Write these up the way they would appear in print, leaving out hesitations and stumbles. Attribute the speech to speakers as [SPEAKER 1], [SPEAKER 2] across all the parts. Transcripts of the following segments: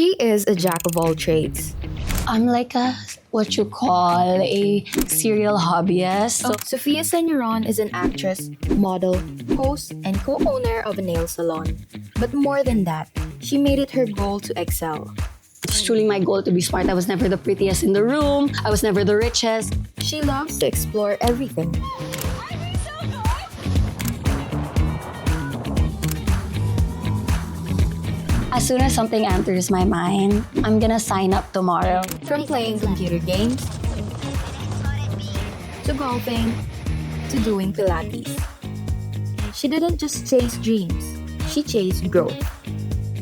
[SPEAKER 1] She is a jack of all trades.
[SPEAKER 2] I'm like what you call a serial hobbyist. So,
[SPEAKER 1] Sophia Senoron is an actress, model, host, and co-owner of a nail salon. But more than that, she made it her goal to excel.
[SPEAKER 2] it's truly my goal to be smart. I was never the prettiest in the room. I was never the richest.
[SPEAKER 1] She loves to explore everything.
[SPEAKER 2] As soon as something enters my mind, I'm gonna sign up tomorrow.
[SPEAKER 1] From playing computer games, to golfing, to doing Pilates. She didn't just chase dreams, she chased growth.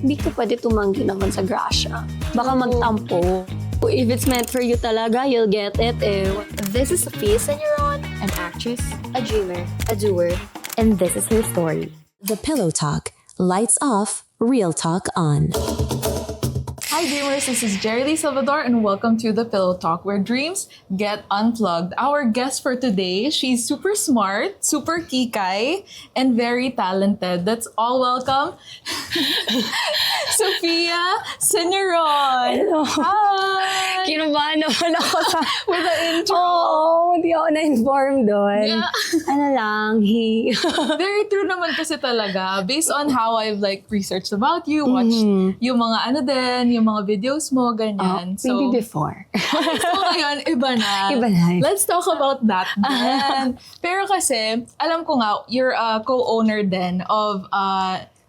[SPEAKER 2] Hindi ko pwede tumanggi naman sa grasya. Baka magtampo. If it's meant for you talaga, you'll get it eh.
[SPEAKER 1] This is Sophia Senoron, an actress, a dreamer, a doer, and this is her story.
[SPEAKER 3] The Pillow Talk. Lights off, real talk on.
[SPEAKER 4] Hi dreamers, this is Jerry Salvador and welcome to the Pillow Talk where dreams get unplugged. Our guest for today, she's super smart, super kikay, and very talented. Let's all welcome Sophia Senoron.
[SPEAKER 2] Hello.
[SPEAKER 4] Hi!
[SPEAKER 2] Kinabahan naman ako sa...
[SPEAKER 4] With the intro.
[SPEAKER 2] Oo, hindi ako na-inform doon.
[SPEAKER 4] Yeah.
[SPEAKER 2] Ano lang,
[SPEAKER 4] Very true naman kasi talaga. Based on how I've researched about you, watched yung mga yung mga videos mo, ganyan.
[SPEAKER 2] maybe before.
[SPEAKER 4] So ngayon, iba na.
[SPEAKER 2] Iba na.
[SPEAKER 4] Let's talk about that then. Pero kasi, alam ko nga, you're a co-owner then of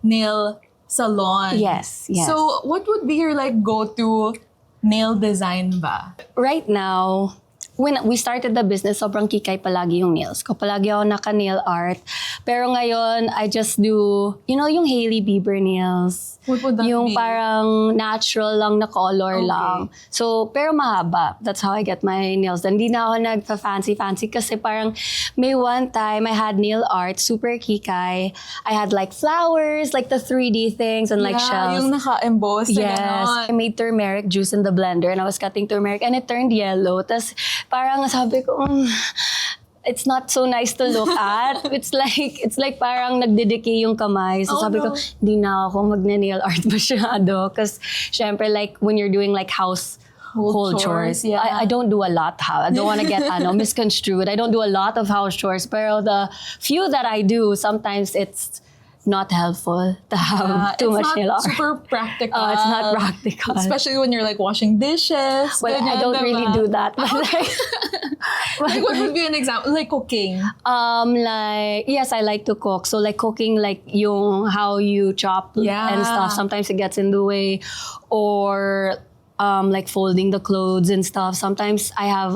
[SPEAKER 4] nail salon.
[SPEAKER 2] Yes.
[SPEAKER 4] So, what would be your go-to nail design ba?
[SPEAKER 2] Right now, when we started the business, sobrang kikay palagi yung nails ko. Palagi ako naka-nail art. Pero ngayon, I just do, yung Hailey Bieber nails.
[SPEAKER 4] What would that
[SPEAKER 2] Yung
[SPEAKER 4] be?
[SPEAKER 2] parang natural lang na color
[SPEAKER 4] Okay.
[SPEAKER 2] lang. So, pero mahaba. That's how I get my nails done. Hindi na ako nagpa-fancy kasi parang may one time I had nail art, super kikay. I had flowers, the 3D things and shells.
[SPEAKER 4] Yung naka-emboss na
[SPEAKER 2] Yes.
[SPEAKER 4] ganon.
[SPEAKER 2] I made turmeric juice in the blender and I was cutting turmeric and it turned yellow. Tapos parang sabi ko, it's not so nice to look at. It's like parang nagdedecay yung kamay. So sabi ko, hindi na ako magne-nail art masyado. Because syempre when you're doing household chores.
[SPEAKER 4] Yeah.
[SPEAKER 2] I don't do a lot. I don't want to get misconstrued. I don't do a lot of house chores. Pero the few that I do, sometimes it's not helpful to have too much nail art.
[SPEAKER 4] It's not super practical.
[SPEAKER 2] It's not practical.
[SPEAKER 4] Especially when you're washing dishes.
[SPEAKER 2] Well, I don't really do that. But
[SPEAKER 4] what would be an example? Cooking?
[SPEAKER 2] Yes, I like to cook. So cooking, yung how you chop and stuff. Sometimes it gets in the way. Or folding the clothes and stuff. Sometimes I have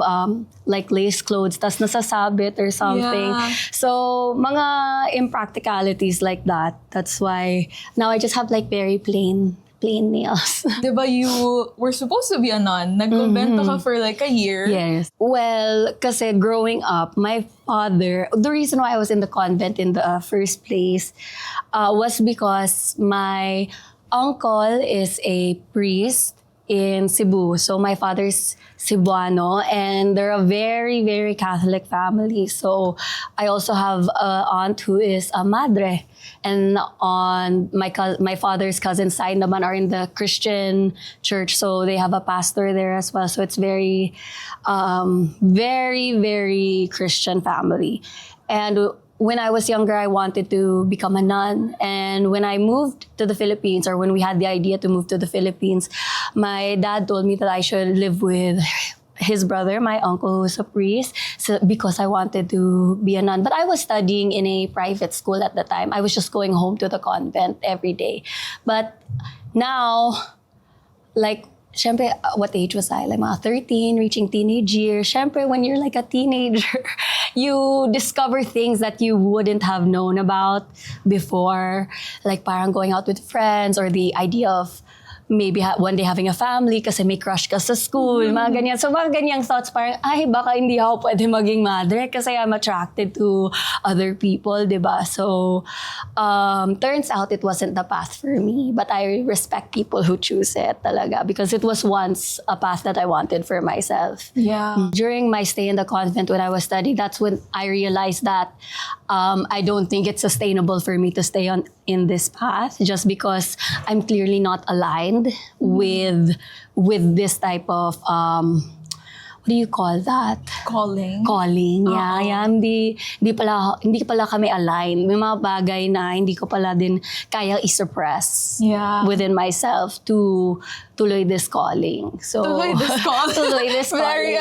[SPEAKER 2] lace clothes tas nasasabit or something.
[SPEAKER 4] Yeah.
[SPEAKER 2] So mga impracticalities like that. That's why now I just have very plain nails.
[SPEAKER 4] Diba you were supposed to be a nun? Nag-convento ka for a year.
[SPEAKER 2] Yes. Well, kasi growing up, my father, the reason why I was in the convent in the first place was because my uncle is a priest in Cebu. So my father's Cebuano and they're a very, very Catholic family. So I also have an aunt who is a madre. And on my father's cousin's side naman are in the Christian church. So they have a pastor there as well. So it's very, very, very Christian family. And when I was younger, I wanted to become a nun. And when I moved to the Philippines, or when we had the idea to move to the Philippines, my dad told me that I should live with his brother, my uncle, who is a priest, because I wanted to be a nun. But I was studying in a private school at the time. I was just going home to the convent every day. But now, syempre, what age was I? Mga 13, reaching teenage years. Syempre, when you're a teenager, you discover things that you wouldn't have known about before. Parang going out with friends or the idea of maybe one day having a family kasi may crush ka sa school, mga ganyan. So mga ganyang thoughts parang, baka hindi ako pwede maging madre kasi I'm attracted to other people, diba? So, turns out it wasn't the path for me. But I respect people who choose it talaga because it was once a path that I wanted for myself.
[SPEAKER 4] Yeah.
[SPEAKER 2] During my stay in the convent when I was studying, that's when I realized that I don't think it's sustainable for me to stay in this path just because I'm clearly not aligned with this type of what do you call that?
[SPEAKER 4] Calling.
[SPEAKER 2] Calling. Yeah. Hindi pala kami aligned. May mga bagay na hindi ko pala din kaya i-suppress within myself to tuloy this calling. So,
[SPEAKER 4] Tuloy this calling.
[SPEAKER 2] tuloy this calling.
[SPEAKER 4] Very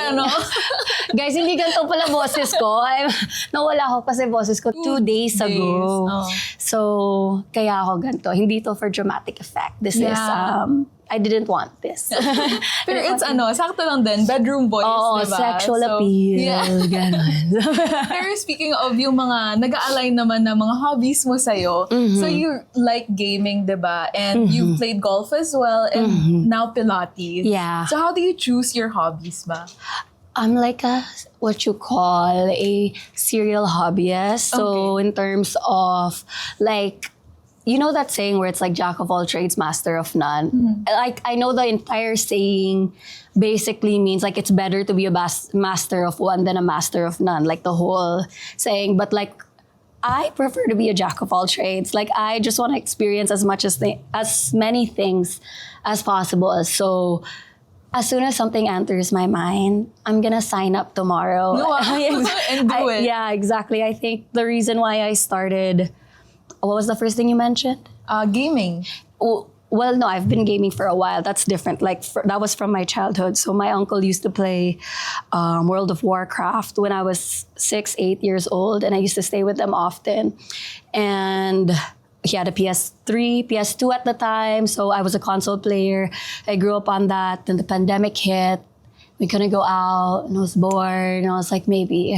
[SPEAKER 2] Guys, hindi ganito pala boses ko. Nawala ko kasi boses ko 2 days ago.
[SPEAKER 4] Oh.
[SPEAKER 2] So, kaya ako ganito. Hindi to for dramatic effect. This is, I didn't want this.
[SPEAKER 4] Pero it's sakto lang din. Bedroom voice, diba?
[SPEAKER 2] Sexual appeal.
[SPEAKER 4] Yeah.
[SPEAKER 2] Ganon.
[SPEAKER 4] Pero speaking of yung mga nag-a-align naman na mga hobbies mo sa'yo, so you like gaming, diba? And you played golf as well, and now Pilates.
[SPEAKER 2] Yeah.
[SPEAKER 4] So how do you choose your hobbies ba?
[SPEAKER 2] I'm like what you call a serial hobbyist. So in terms of like, you know that saying where it's like jack of all trades, master of none? Like, I know the entire saying basically means like it's better to be a master of one than a master of none, like the whole saying. But like, I prefer to be a jack of all trades. Like, I just want to experience as many things as possible. So as soon as something enters my mind, I'm gonna sign up tomorrow.
[SPEAKER 4] And do it.
[SPEAKER 2] Yeah, exactly. I think the reason why I started, what was the first thing you mentioned?
[SPEAKER 4] Gaming.
[SPEAKER 2] Well, no, I've been gaming for a while. That's different. Like, that was from my childhood. So my uncle used to play World of Warcraft when I was 6, 8 years old. And I used to stay with them often. And he had a PS3, PS2 at the time. So I was a console player. I grew up on that. Then the pandemic hit. We couldn't go out. And I was bored. And I was like, maybe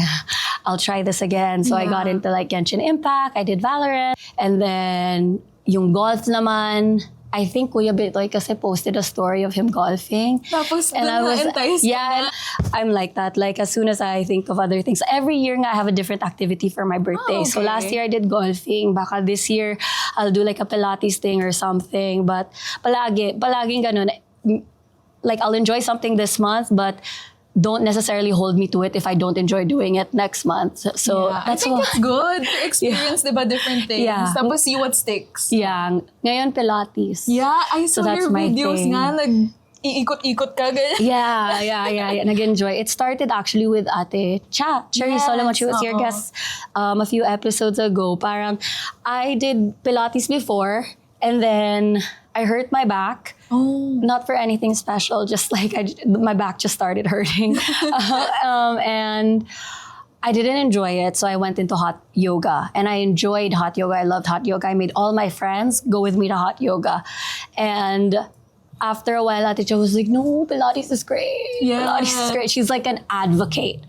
[SPEAKER 2] I'll try this again. So I got into like Genshin Impact. I did Valorant. And then yung golf naman, I think Kuya Bitoy kasi posted a story of him golfing.
[SPEAKER 4] Tapos
[SPEAKER 2] and I was,
[SPEAKER 4] and
[SPEAKER 2] I'm like that. Like, as soon as I think of other ththings, every year nga I have a different activity for my birthday. So last year I did golfing. Baka this year I'll do like a Pilates thing or something. But palaging ganun. Like, I'll enjoy something this month, but don't necessarily hold me to it if I don't enjoy doing it next month. So
[SPEAKER 4] I think it's good to experience, diba, different things. Tapos see what sticks.
[SPEAKER 2] Yeah. Ngayon, Pilates.
[SPEAKER 4] Yeah, I saw your videos nga, nag-iikot-ikot ka.
[SPEAKER 2] Yeah. Nag-enjoy. It started actually with Ate Cherry Solomon. She was your guest a few episodes ago. Parang, I did Pilates before, and then I hurt my back. Not for anything special, just like my back just started hurting. And I didn't enjoy it, so I went into hot yoga. And I enjoyed hot yoga. I loved hot yoga. I made all my friends go with me to hot yoga. And after a while, Ate Jo was like, no, Pilates is great. Pilates is great. She's like an advocate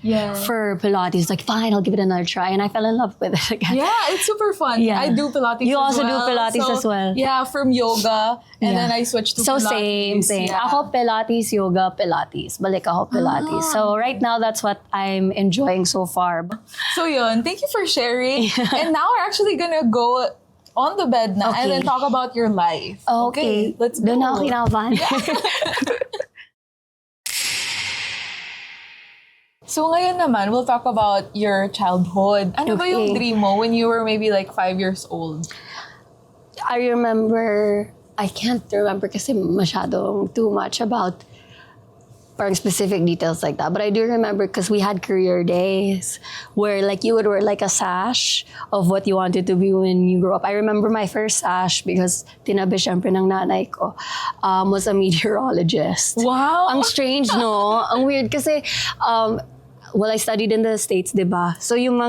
[SPEAKER 2] for Pilates. Like, fine, I'll give it another try. And I fell in love with it again.
[SPEAKER 4] Yeah, it's super fun.
[SPEAKER 2] Yeah.
[SPEAKER 4] I do Pilates
[SPEAKER 2] You
[SPEAKER 4] as
[SPEAKER 2] also
[SPEAKER 4] well.
[SPEAKER 2] do Pilates as well.
[SPEAKER 4] Yeah, from yoga. And then I switched to
[SPEAKER 2] so
[SPEAKER 4] Pilates.
[SPEAKER 2] Same.
[SPEAKER 4] Yeah.
[SPEAKER 2] Ako Pilates, yoga, Pilates. Balik ako Pilates. So right now, that's what I'm enjoying so far.
[SPEAKER 4] So yun, thank you for sharing. And now we're actually gonna go on the bed na and then talk about your life.
[SPEAKER 2] Okay.
[SPEAKER 4] Let's go.
[SPEAKER 2] Doon ako kinabahan.
[SPEAKER 4] So ngayon naman, we'll talk about your childhood. Ano ba yung dream mo when you were maybe like 5 years old?
[SPEAKER 2] I can't remember kasi masyadong too much about parang specific details like that. But I do remember because we had career days where like you would wear like a sash of what you wanted to be when you grew up. I remember my first sash because tinabi syempre ng nanay ko was a meteorologist.
[SPEAKER 4] Wow!
[SPEAKER 2] Ang strange, no? Ang weird kasi well, I studied in the States, diba? So yung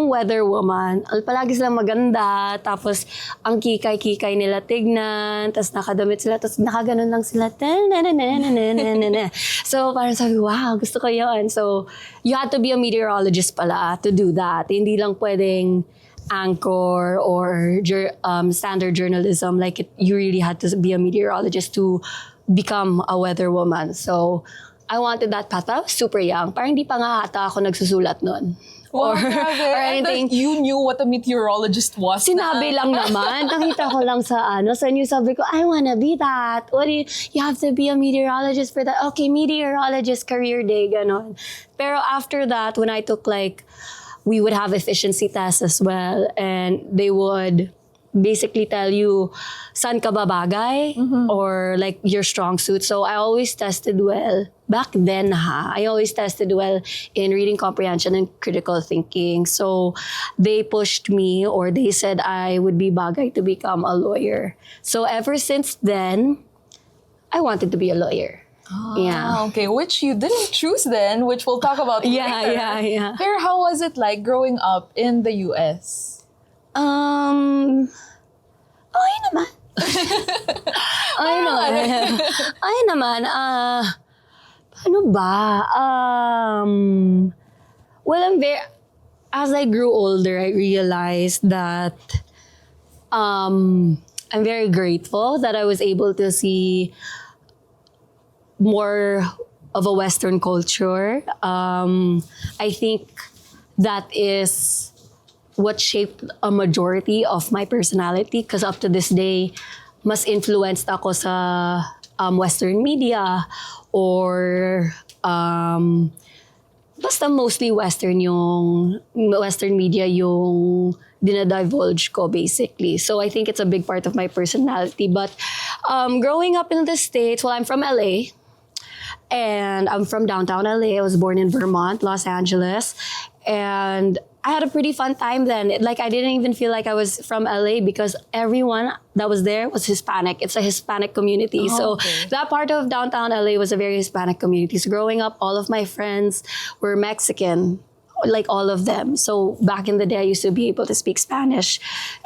[SPEAKER 2] weather woman, palagi silang maganda, tapos ang kikay-kikay nila tignan, tapos nakadamit sila, tapos nakaganon lang sila. So parang sabi, wow, gusto ko yun. So you had to be a meteorologist pala to do that. Hindi lang pwedeng anchor or standard journalism. Like you really had to be a meteorologist to become a weather woman. So I wanted that path. I was super young. Parang hindi pa nga ata ako nagsusulat nun.
[SPEAKER 4] Wow,
[SPEAKER 2] or anything.
[SPEAKER 4] And you knew what a meteorologist was.
[SPEAKER 2] Sinabi lang naman. Nakita ko lang sa news. Sabi ko, I wanna be that. You have to be a meteorologist for that. Okay, meteorologist career day, ganon. Pero after that, when I took we would have efficiency tests as well. And they would basically tell you saan ka babagay or like your strong suit. So I always tested well. Back then I always tested well in reading comprehension and critical thinking. So they pushed me, or they said I would be bagay to become a lawyer. So ever since then, I wanted to be a lawyer. Yeah.
[SPEAKER 4] Okay, which you didn't choose then, which we'll talk about later.
[SPEAKER 2] Yeah.
[SPEAKER 4] Pero how was it like growing up in the US?
[SPEAKER 2] Okay naman. Ay naman. Paano ba? Well, as I grew older, I realized that I'm very grateful that I was able to see more of a Western culture. I think that is what shaped a majority of my personality, because up to this day, mas influenced ako sa Western media, or basta mostly Western media yung dinadivulge ko basically. So I think it's a big part of my personality. But growing up in the States, well, I'm from LA. And I'm from downtown LA. I was born in Vermont, Los Angeles. And I had a pretty fun time then. Like, I didn't even feel like I was from LA because everyone that was there was Hispanic. It's a Hispanic community. So that part of downtown LA was a very Hispanic community. So growing up, all of my friends were Mexican, like all of them. So back in the day, I used to be able to speak Spanish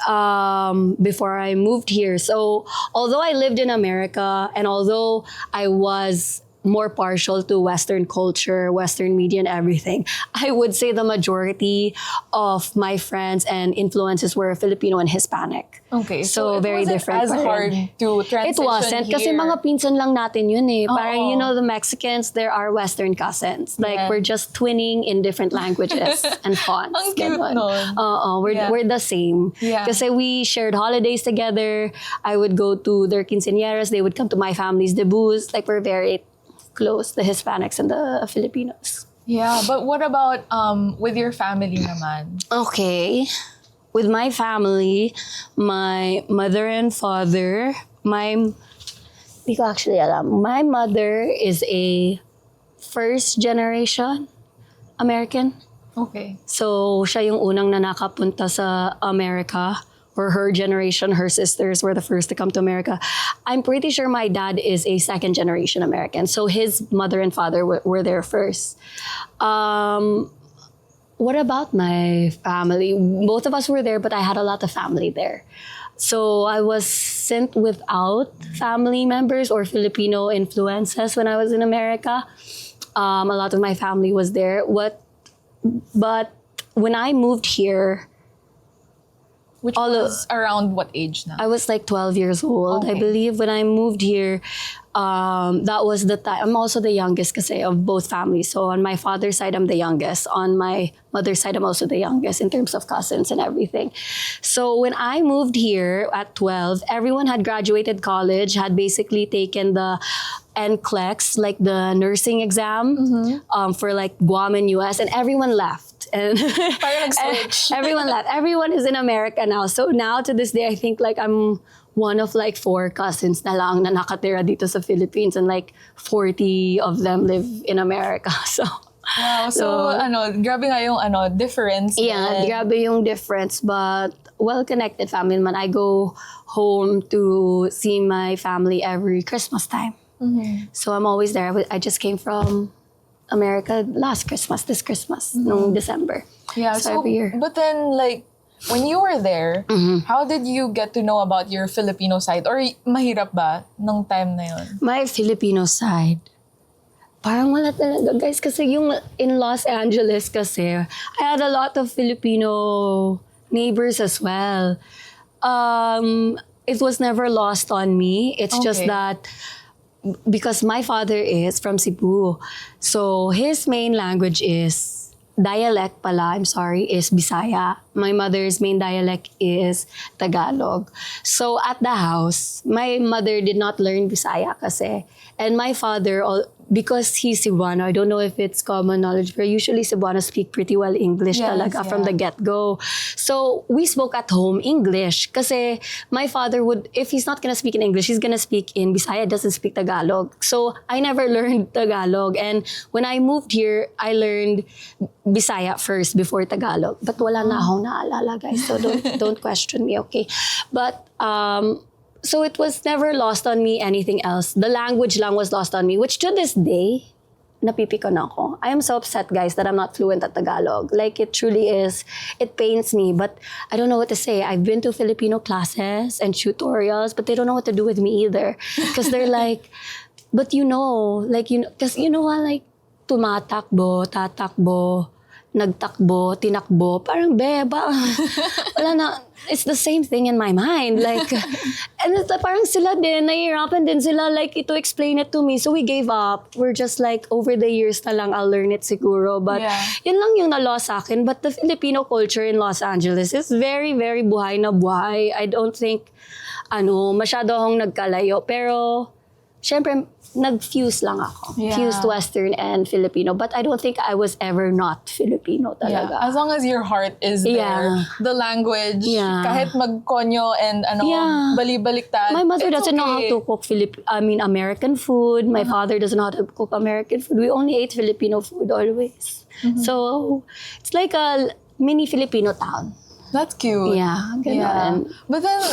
[SPEAKER 2] before I moved here. So although I lived in America, and although I was more partial to Western culture, Western media and everything, I would say the majority of my friends and influences were Filipino and Hispanic.
[SPEAKER 4] Okay,
[SPEAKER 2] So
[SPEAKER 4] it
[SPEAKER 2] very
[SPEAKER 4] wasn't
[SPEAKER 2] different
[SPEAKER 4] as
[SPEAKER 2] pa rin.
[SPEAKER 4] hard to
[SPEAKER 2] It
[SPEAKER 4] transition
[SPEAKER 2] wasn't.
[SPEAKER 4] here.
[SPEAKER 2] Kasi mga pinsan lang natin yun eh. Parang,
[SPEAKER 4] Oo.
[SPEAKER 2] you know, the Mexicans, there are Western cousins. Like,
[SPEAKER 4] Yeah.
[SPEAKER 2] we're just twinning in different languages and fonts.
[SPEAKER 4] Ang cute
[SPEAKER 2] Ganon.
[SPEAKER 4] nun.
[SPEAKER 2] We're,
[SPEAKER 4] Yeah.
[SPEAKER 2] we're the same.
[SPEAKER 4] Yeah.
[SPEAKER 2] Kasi we shared holidays together. I would go to their quinceañeras. They would come to my family's debuts. Like, we're very close, the Hispanics and the Filipinos.
[SPEAKER 4] Yeah, but what about with your family naman?
[SPEAKER 2] Okay. With my family, my mother and father, hindi ko actually alam. My mother is a first generation American.
[SPEAKER 4] Okay.
[SPEAKER 2] So, siya yung unang na nakapunta sa America. Or her generation, her sisters were the first to come to America. I'm pretty sure my dad is a second generation American. So his mother and father were there first. What about my family? Both of us were there, but I had a lot of family there. So I was sent without family members or Filipino influences when I was in America. A lot of my family was there. But when I moved here,
[SPEAKER 4] Which
[SPEAKER 2] All
[SPEAKER 4] was around what age na?
[SPEAKER 2] I was like 12 years old, I
[SPEAKER 4] Okay.
[SPEAKER 2] believe, when I moved here. That was the time. I'm also the youngest kasi of both families. So on my father's side, I'm the youngest. On my mother's side, I'm also the youngest in terms of cousins and everything. So when I moved here at 12, everyone had graduated college, had basically taken the NCLEX, like the nursing exam for like Guam and US, and everyone left. And
[SPEAKER 4] Parang nag-switch.
[SPEAKER 2] everyone left. Everyone is in America now. So now to this day, I think like I'm one of like 4 cousins na lang na nakatira dito sa Philippines, and like 40 of them live in America. So
[SPEAKER 4] Wow, so grabe nga yung difference.
[SPEAKER 2] yeah,
[SPEAKER 4] din.
[SPEAKER 2] grabe yung difference, but well-connected family man. I go home to see my family every Christmas time. So I'm always there. I just came from America this Christmas, nung December.
[SPEAKER 4] Yeah,
[SPEAKER 2] So every year.
[SPEAKER 4] But then, like, when you were there, how did you get to know about your Filipino side? Or mahirap ba nung time na yun?
[SPEAKER 2] My Filipino side, parang wala talaga, guys. Kasi yung in Los Angeles kasi, I had a lot of Filipino neighbors as well. It was never lost on me. It's just
[SPEAKER 4] Okay.
[SPEAKER 2] that because my father is from Cebu. So his main language is, dialect pala, I'm sorry, is Bisaya. my mother's main dialect is Tagalog. So at the house, my mother did not learn Bisaya kasi. And my father, because he's Cebuano, I don't know if it's common knowledge, but usually Cebuanos speak pretty well English talaga from the get-go. So we spoke at home English kasi my father would, if he's not gonna speak in English, he's gonna speak in Bisaya, doesn't speak Tagalog. So I never learned Tagalog. And when I moved here, I learned Bisaya first before Tagalog. But wala na akong naalala, guys. So don't question me, okay? But so it was never lost on me anything else. The language lang was lost on me, which to this day, napipikon ako. I am so upset, guys, that I'm not fluent at Tagalog. Like, it truly is. It pains me, but I don't know what to say. I've been to Filipino classes and tutorials, but they don't know what to do with me either. Because they're like, but because like, tumatakbo, tatakbo, nagtakbo, tinakbo, parang beba. Wala na. It's the same thing in my mind. Like, and it's parang sila din, nahihirapan din sila like to explain it to me. So we gave up. We're just like, over the years na lang, I'll learn it siguro. But yun lang yung na-lost sa akin. But the Filipino culture in Los Angeles is very, very buhay na buhay. I don't think, masyado akong nagkalayo. Pero, syempre, nag-fuse lang ako. Fused Western and Filipino. But I don't think I was ever not Filipino talaga.
[SPEAKER 4] Yeah. As long as your heart is there, the language, kahit magkonyo and bali-baliktad,
[SPEAKER 2] my mother doesn't know how to cook American food. My father doesn't know how to cook American food. We only ate Filipino food always. So, it's like a mini Filipino town.
[SPEAKER 4] That's cute.
[SPEAKER 2] Yeah, ganun.
[SPEAKER 4] But then,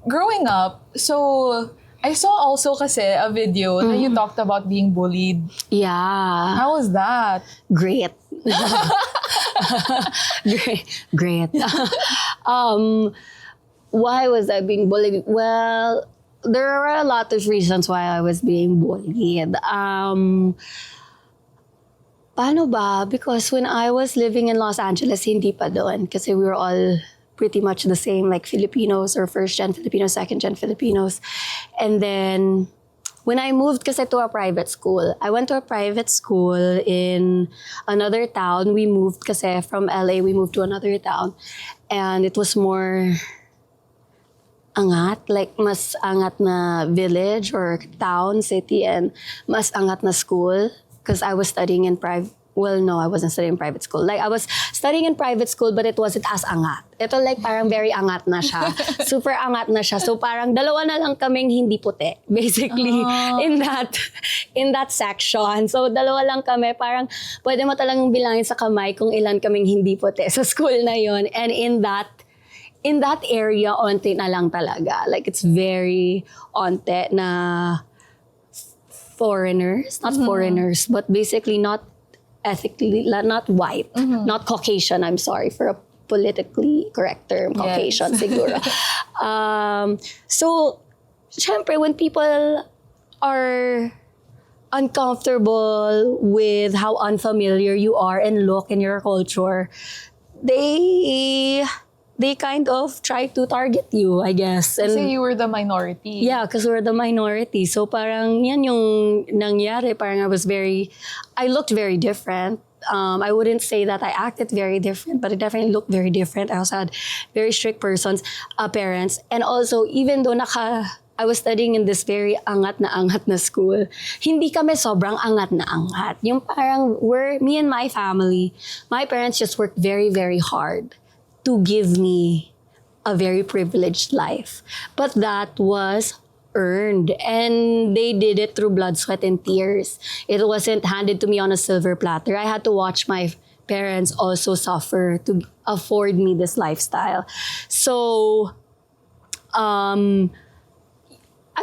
[SPEAKER 4] growing up, so I saw also kasi a video that you talked about being bullied.
[SPEAKER 2] Yeah.
[SPEAKER 4] How was that?
[SPEAKER 2] Great. Great. Why was I being bullied? Well, there are a lot of reasons why I was being bullied. Paano ba? Because when I was living in Los Angeles, hindi pa doon. Kasi we were all pretty much the same, like Filipinos or first-gen Filipinos, second-gen Filipinos. And then, when I moved kasi to a private school, I went to a private school in another town. We moved kasi from LA, we moved to another town. And it was more angat, like mas angat na village or town, city, and mas angat na school. Because I was studying in private. Well, no, I wasn't studying in private school. Like, I was studying in private school, but it wasn't as angat. Ito like parang very angat na siya. Super angat na siya. So parang dalawa na lang kaming hindi puti, basically, in that section. So dalawa lang kami, parang pwede mo talagang bilangin sa kamay kung ilan kaming hindi puti sa school na yon. And in that area, onte na lang talaga. Like, it's very onte na foreigners, not foreigners, but basically not ethically, not white, not Caucasian, I'm sorry for a politically correct term, Caucasian siguro. So, syempre, when people are uncomfortable with how unfamiliar you are and look in your culture, they kind of try to target you, I guess. And
[SPEAKER 4] Kasi you were the minority.
[SPEAKER 2] yeah, because we're the minority. So parang yan yung nangyari. Parang I looked very different. I wouldn't say that I acted very different, but I definitely looked very different. I also had very strict parents. And also, even though I was studying in this very angat na school, hindi kami sobrang angat na angat. Yung parang me and my family, my parents just worked very, very hard to give me a very privileged life. But that was earned, and they did it through blood, sweat, and tears. It wasn't handed to me on a silver platter. I had to watch my parents also suffer to afford me this lifestyle. So, I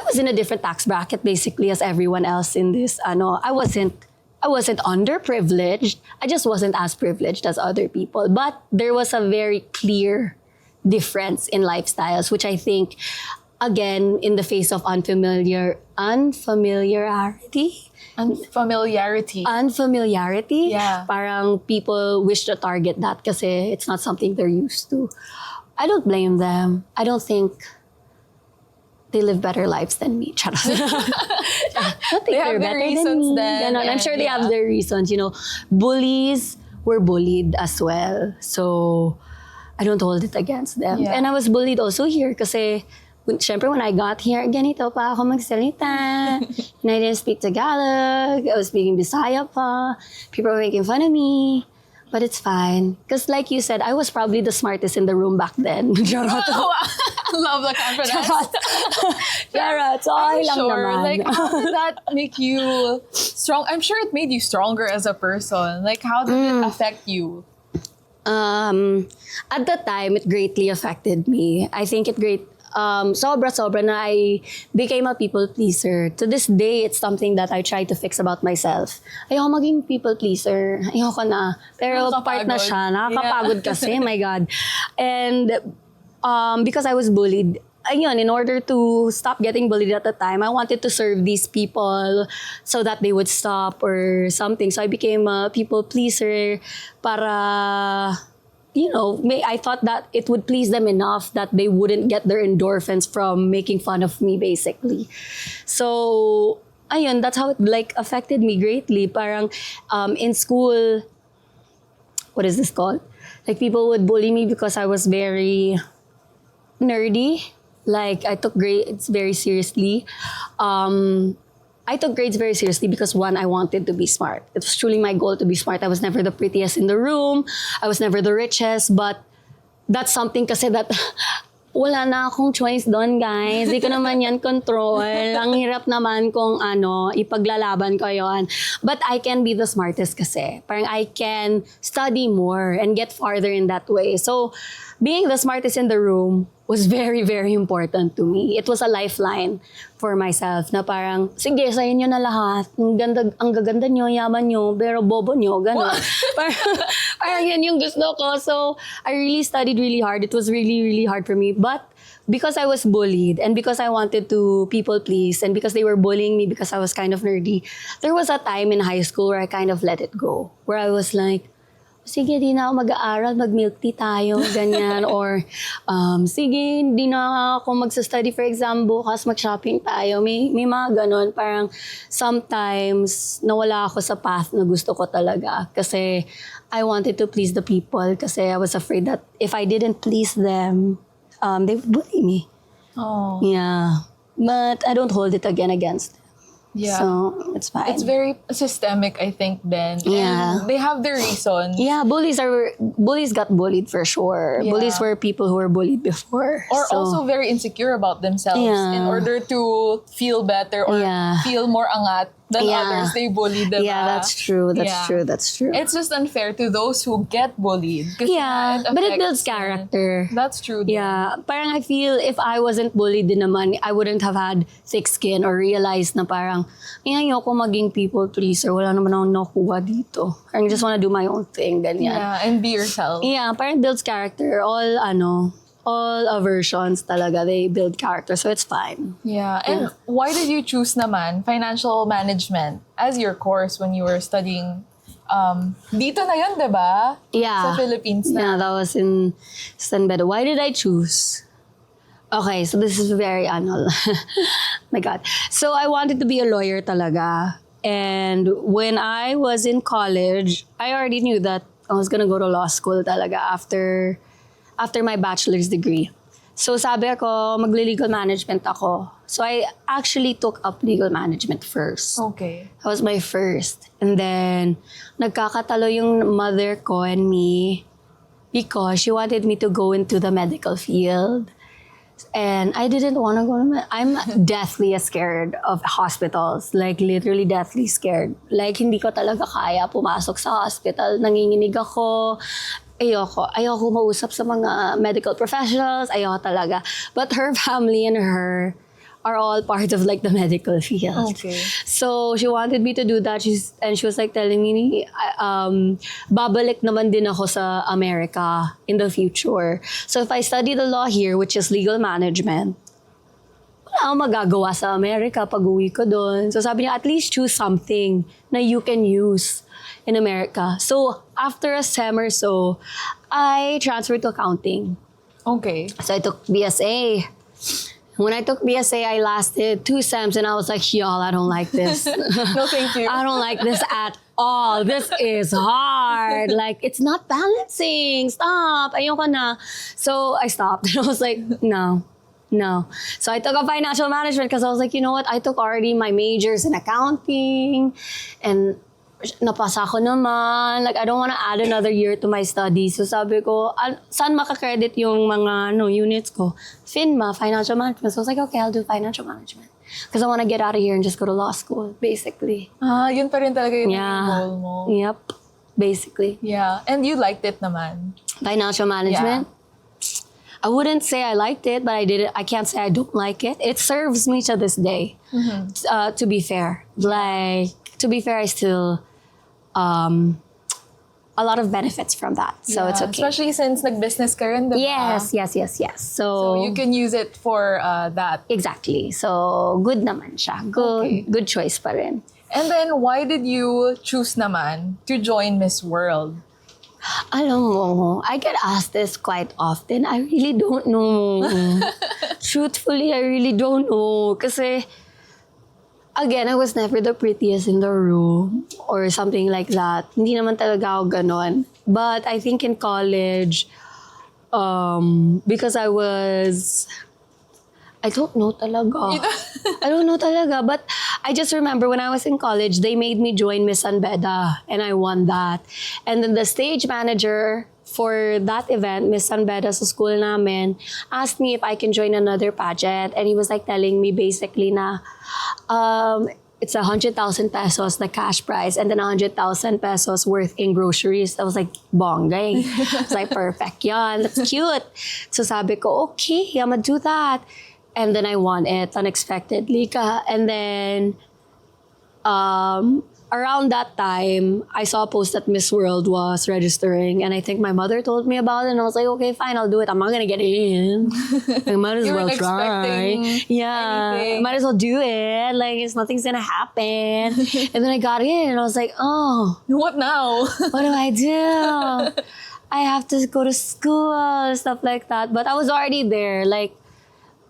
[SPEAKER 2] was in a different tax bracket basically as everyone else in this. I wasn't underprivileged. I just wasn't as privileged as other people. But there was a very clear difference in lifestyles, which I think, again, in the face of unfamiliarity.
[SPEAKER 4] Yeah.
[SPEAKER 2] Parang people wish to target that kasi it's not something they're used to. I don't blame them. I don't think they live better lives than me. Charot. I don't think
[SPEAKER 4] They have
[SPEAKER 2] they're
[SPEAKER 4] their
[SPEAKER 2] better than
[SPEAKER 4] reasons
[SPEAKER 2] me.
[SPEAKER 4] then,
[SPEAKER 2] Ganon. I'm
[SPEAKER 4] and
[SPEAKER 2] sure they have their reasons. Bullies were bullied as well. So, I don't hold it against them.
[SPEAKER 4] Yeah.
[SPEAKER 2] And I was bullied also here kasi syempre when I got here, ganito pa ako magsalita. And I didn't speak Tagalog. I was speaking Bisaya pa. People were making fun of me. But it's fine. Because like you said, I was probably the smartest in the room back then. Charot.
[SPEAKER 4] Love the confidence.
[SPEAKER 2] Charot. So, okay lang
[SPEAKER 4] Sure.
[SPEAKER 2] naman.
[SPEAKER 4] Like, how did that make you strong? I'm sure it made you stronger as a person. Like, how did it affect you?
[SPEAKER 2] At the time, it greatly affected me. I think sobra na I became a people pleaser. To this day, it's something that I try to fix about myself. Ayoko maging people pleaser. Ayoko na. Pero part na siya. Nakakapagod kasi, my God. And because I was bullied, ayun, in order to stop getting bullied at the time, I wanted to serve these people so that they would stop or something. So I became a people pleaser para, I thought that it would please them enough that they wouldn't get their endorphins from making fun of me, basically. So, ayun, that's how it affected me greatly. Parang in school, what is this called? Like people would bully me because I was very nerdy. Like I took grades very seriously. I took grades very seriously because one, I wanted to be smart. It was truly my goal to be smart. I was never the prettiest in the room. I was never the richest, but that's something kasi that wala na akong choice doon, guys. Di ko naman yan control. Ang hirap naman kung ipaglalaban ko yon. But I can be the smartest kasi. Parang I can study more and get farther in that way. So, being the smartest in the room was very, very important to me. It was a lifeline for myself na parang, sige, sa'yo nyo na lahat. Ang gaganda nyo, yaman nyo, pero bobo nyo, gano'n. parang yan yung gusto ko. So, I really studied really hard. It was really, really hard for me. But because I was bullied and because I wanted to people please and because they were bullying me because I was kind of nerdy, there was a time in high school where I kind of let it go. Where I was like, sige, di na ako mag-aaral, mag-milk tea tayo, ganyan. Or, sige, di na ako magsa-study for exam bukas, mag-shopping tayo. May mga ganon. Parang sometimes nawala ako sa path na gusto ko talaga. Kasi I wanted to please the people. Kasi I was afraid that if I didn't please them, they would bully me.
[SPEAKER 4] Oh.
[SPEAKER 2] Yeah. But I don't hold it against them.
[SPEAKER 4] Yeah.
[SPEAKER 2] So, it's fine.
[SPEAKER 4] It's very systemic, I think, then.
[SPEAKER 2] Yeah.
[SPEAKER 4] And they have their reasons.
[SPEAKER 2] Yeah, bullies got bullied for sure.
[SPEAKER 4] Yeah.
[SPEAKER 2] Bullies were people who were bullied before.
[SPEAKER 4] Or
[SPEAKER 2] so,
[SPEAKER 4] also very insecure about themselves in order to feel better or feel more angat than others. They bully them.
[SPEAKER 2] Yeah, that's true. That's true.
[SPEAKER 4] It's just unfair to those who get bullied.
[SPEAKER 2] Yeah, but it builds
[SPEAKER 4] affects
[SPEAKER 2] character.
[SPEAKER 4] That's true. Din.
[SPEAKER 2] Yeah, parang I feel if I wasn't bullied din naman, I wouldn't have had thick skin or realized na parang, ayoko maging people pleaser. Wala naman akong nakuha dito. I just wanna do my own thing, ganyan.
[SPEAKER 4] Yeah, and be yourself.
[SPEAKER 2] Yeah, parang builds character. All aversions talaga, they build character. So it's fine.
[SPEAKER 4] Yeah. And why did you choose naman financial management as your course when you were studying? Dito na yun, diba?
[SPEAKER 2] Yeah.
[SPEAKER 4] Sa Philippines na.
[SPEAKER 2] Yeah, that was in San Pedro. Why did I choose? Okay, so this is very my God. So I wanted to be a lawyer talaga. And when I was in college, I already knew that I was gonna go to law school talaga after my bachelor's degree. So sabi ko, magli-legal management ako. So I actually took up legal management first.
[SPEAKER 4] Okay.
[SPEAKER 2] That was my first. And then, nagkakatalo yung mother ko and me because she wanted me to go into the medical field. And I didn't want to go to I'm deathly scared of hospitals. Like, literally deathly scared. Like, hindi ko talaga kaya pumasok sa hospital. Nanginginig ako. Ayoko mausap sa mga medical professionals. Ayoko talaga. But her family and her are all part of like the medical field.
[SPEAKER 4] Okay.
[SPEAKER 2] So she wanted me to do that. She was like telling me, babalik naman din ako sa America in the future. So if I study the law here, which is legal management, wala akong magagawa sa America pag uwi ko doon. So sabi niya, at least choose something na you can use in America. So after a sem or so, I transferred to accounting.
[SPEAKER 4] Okay.
[SPEAKER 2] So I took BSA. When I took BSA, I lasted 2 sems and I was like, y'all, I don't like this.
[SPEAKER 4] No, thank you.
[SPEAKER 2] I don't like this at all. This is hard. Like, it's not balancing. Stop. Ayoko na. So I stopped. And I was like, no. So I took a financial management because I was like, you know what? I took already my majors in accounting and napasa ko naman. Like, I don't want to add another year to my studies. So sabi ko, saan makakredit yung mga units ko? FINMA, financial management. So I was like, okay, I'll do financial management. Because I want to get out of here and just go to law school, basically.
[SPEAKER 4] Yun pa rin talaga yung
[SPEAKER 2] Yeah.
[SPEAKER 4] goal mo.
[SPEAKER 2] Yep. Basically.
[SPEAKER 4] Yeah. And you liked it naman.
[SPEAKER 2] Financial management. I wouldn't say I liked it, but I did it. I can't say I don't like it. It serves me to this day. To be fair, I still a lot of benefits from that. So it's okay.
[SPEAKER 4] Especially since nag-business ka rin, diba?
[SPEAKER 2] Yes.
[SPEAKER 4] So you can use it for that.
[SPEAKER 2] Exactly. So good naman siya. Good choice pa rin.
[SPEAKER 4] And then, why did you choose naman to join Miss World?
[SPEAKER 2] Alam mo, I get asked this quite often. I really don't know. Truthfully, I really don't know. Kasi, again, I was never the prettiest in the room or something like that. Hindi naman talaga ako ganon. But I think in college, because I don't know talaga. I don't know talaga. But I just remember when I was in college, they made me join Miss Sanbeda and I won that. And then the stage manager for that event, Miss Sanbeda sa school namin, asked me if I can join another pageant. And he was like telling me basically na it's 100,000 pesos, the cash prize, and then 100,000 pesos worth in groceries. I was like, bongga. I was like, perfect yan. That's cute. So sabi ko, okay, I'm gonna do that. And then I won it unexpectedly. And then around that time, I saw a post that Miss World was registering. And I think my mother told me about it. And I was like, okay, fine, I'll do it. I'm not going to get in. I might as
[SPEAKER 4] You
[SPEAKER 2] well
[SPEAKER 4] weren't
[SPEAKER 2] try. Yeah,
[SPEAKER 4] anything.
[SPEAKER 2] might as well do it. Like, nothing's going to happen. And then I got in and I was like, oh,
[SPEAKER 4] What now?
[SPEAKER 2] what do I do? I have to go to school, stuff like that. But I was already there. Like,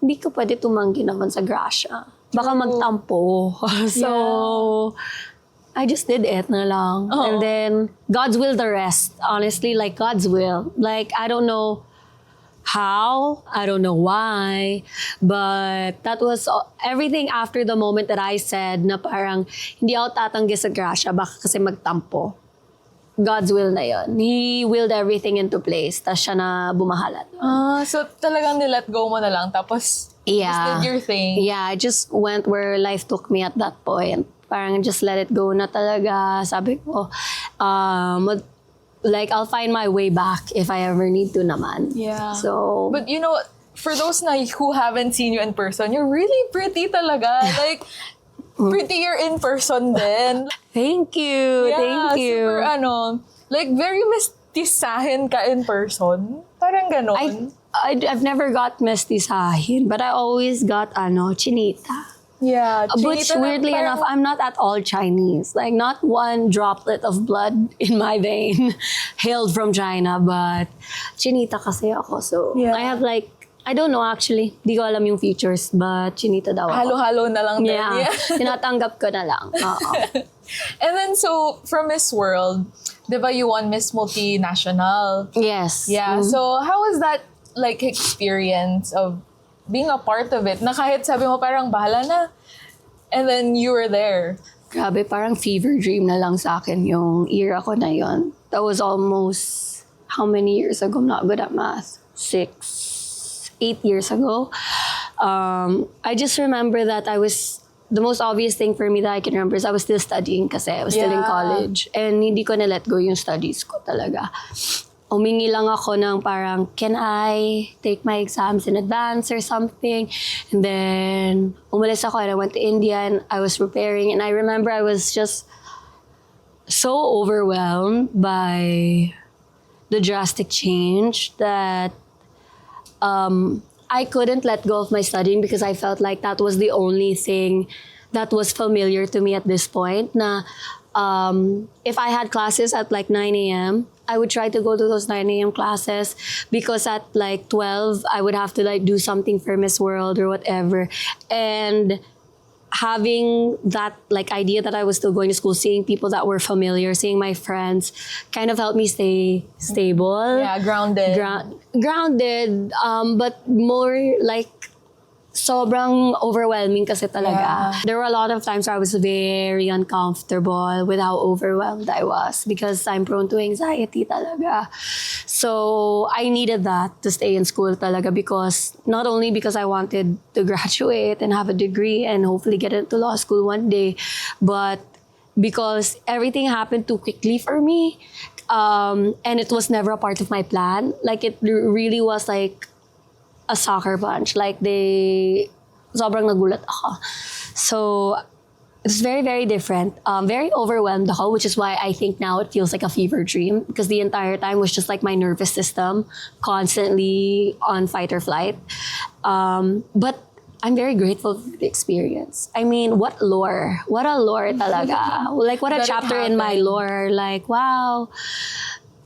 [SPEAKER 2] hindi ko pwede tumanggi naman sa grasya. Baka magtampo. So, I just did it na lang.
[SPEAKER 4] Oo.
[SPEAKER 2] And then, God's will the rest. Honestly, like, God's will. Like, I don't know how, I don't know why, but that was everything after the moment that I said na parang hindi ako tatanggi sa grasya, baka kasi magtampo. God's will na yun. He willed everything into place. Tas siya na bumahala.
[SPEAKER 4] So talagang nilet go mo na lang. Tapos, just did your thing.
[SPEAKER 2] Yeah, I just went where life took me at that point. Parang just let it go na talaga. Sabi ko, like, I'll find my way back if I ever need to naman.
[SPEAKER 4] Yeah.
[SPEAKER 2] So,
[SPEAKER 4] But you know, for those na who haven't seen you in person, you're really pretty talaga. Like, prettier in person din.
[SPEAKER 2] thank you.
[SPEAKER 4] Yeah,
[SPEAKER 2] Thank you.
[SPEAKER 4] super like very mestizahin ka in person. Parang ganon.
[SPEAKER 2] I've never got mestizahin, but I always got chinita.
[SPEAKER 4] Yeah.
[SPEAKER 2] Which
[SPEAKER 4] chinita na
[SPEAKER 2] weirdly
[SPEAKER 4] parang-
[SPEAKER 2] enough, I'm not at all Chinese. Like, not one droplet of blood in my vein hailed from China, but chinita kasi ako. So,
[SPEAKER 4] Yeah.
[SPEAKER 2] I have like, I don't know actually. Di ko alam yung features, but chinita daw ako.
[SPEAKER 4] Halo-halo na lang din.
[SPEAKER 2] Yeah. Tinatanggap ko na lang. Oo.
[SPEAKER 4] And then, so, from Miss World, di ba you won Miss Multinational?
[SPEAKER 2] Yes.
[SPEAKER 4] Yeah. So, how was that, like, experience of being a part of it? Na kahit sabi mo parang bahala na. And then, you were there.
[SPEAKER 2] Grabe, parang fever dream na lang sa akin yung era ko na yon. That was almost, how many years ago? I'm not good at math. 8 years ago. I just remember that the most obvious thing for me that I can remember is I was still studying kasi I was still in
[SPEAKER 4] Yeah.
[SPEAKER 2] college. And hindi ko na let go yung studies ko talaga. Umingi lang ako ng parang, can I take my exams in advance or something? And then, umalis ako and I went to India and I was preparing. And I remember I was just so overwhelmed by the drastic change that I couldn't let go of my studying because I felt like that was the only thing that was familiar to me at this point. Na If I had classes at like 9 a.m., I would try to go to those 9 a.m. classes because at like 12, I would have to like do something for Miss World or whatever. And having that like idea that I was still going to school, seeing people that were familiar, seeing my friends, kind of helped me stay stable.
[SPEAKER 4] Yeah, grounded.
[SPEAKER 2] Grounded, but more like sobrang overwhelming kasi talaga.
[SPEAKER 4] Yeah.
[SPEAKER 2] There were a lot of times where I was very uncomfortable with how overwhelmed I was because I'm prone to anxiety talaga. So I needed that to stay in school talaga because not only because I wanted to graduate and have a degree and hopefully get into law school one day, but because everything happened too quickly for me. And it was never a part of my plan. Like it really was like a soccer punch. Like sobrang nagulat ako. So it's very, very different. Very overwhelmed ako, which is why I think now it feels like a fever dream because the entire time was just like my nervous system constantly on fight or flight. But I'm very grateful for the experience. I mean, what lore? What a lore talaga. Like what a
[SPEAKER 4] That it
[SPEAKER 2] chapter in my
[SPEAKER 4] happened.
[SPEAKER 2] lore. Like, wow.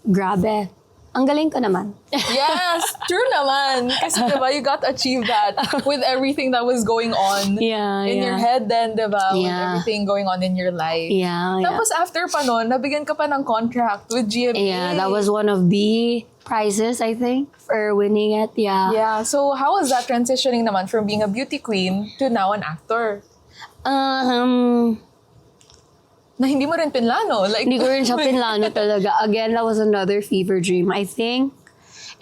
[SPEAKER 2] Grabe. Ang galing ko naman.
[SPEAKER 4] Yes, true naman. Kasi diba, you got to achieve that with everything that was going on
[SPEAKER 2] Yeah,
[SPEAKER 4] in
[SPEAKER 2] yeah.
[SPEAKER 4] your head then, diba? With
[SPEAKER 2] Yeah.
[SPEAKER 4] everything going on in your life.
[SPEAKER 2] Yeah, yeah.
[SPEAKER 4] Tapos after pa nun, nabigyan ka pa ng contract with GMA.
[SPEAKER 2] Yeah, that was one of the prizes, I think, for winning it. Yeah.
[SPEAKER 4] Yeah, so how was that transitioning naman from being a beauty queen to now an actor? Na hindi mo rin pinlano. Like,
[SPEAKER 2] Hindi ko rin siya pinlano talaga. Again, that was another fever dream. I think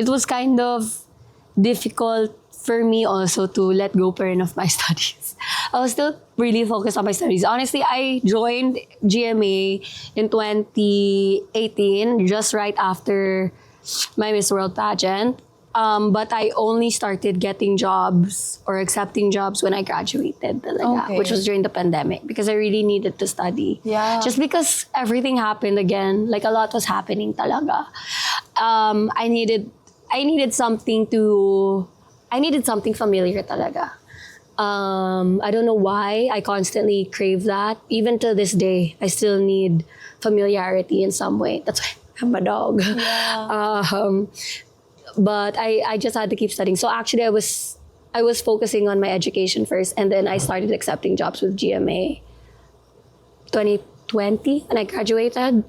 [SPEAKER 2] it was kind of difficult for me also to let go pa rin of my studies. I was still really focused on my studies. Honestly, I joined GMA in 2018, just right after my Miss World pageant. But I only started getting jobs or accepting jobs when I graduated talaga,
[SPEAKER 4] Okay.
[SPEAKER 2] which was during the pandemic because I really needed to study.
[SPEAKER 4] Yeah.
[SPEAKER 2] Just because everything happened again, like a lot was happening talaga. I needed something familiar talaga. I don't know why I constantly crave that. Even to this day, I still need familiarity in some way. That's why I'm a dog.
[SPEAKER 4] Yeah.
[SPEAKER 2] But I just had to keep studying. So actually, I was focusing on my education first, and then I started accepting jobs with GMA. 2020 when I graduated.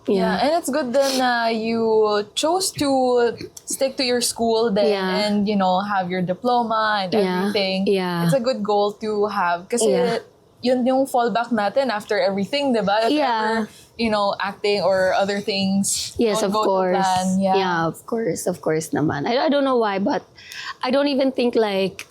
[SPEAKER 4] Yeah, and it's good then you chose to stick to your school then
[SPEAKER 2] Yeah.
[SPEAKER 4] and, have your diploma and
[SPEAKER 2] Yeah.
[SPEAKER 4] everything.
[SPEAKER 2] Yeah.
[SPEAKER 4] It's a good goal to have. Kasi
[SPEAKER 2] Yeah.
[SPEAKER 4] yun yung fallback natin after everything, diba? If
[SPEAKER 2] Yeah.
[SPEAKER 4] ever, acting or other things
[SPEAKER 2] Yes,
[SPEAKER 4] don't
[SPEAKER 2] of
[SPEAKER 4] go to
[SPEAKER 2] course.
[SPEAKER 4] plan. Yeah.
[SPEAKER 2] Of course naman. I don't know why, but I don't even think like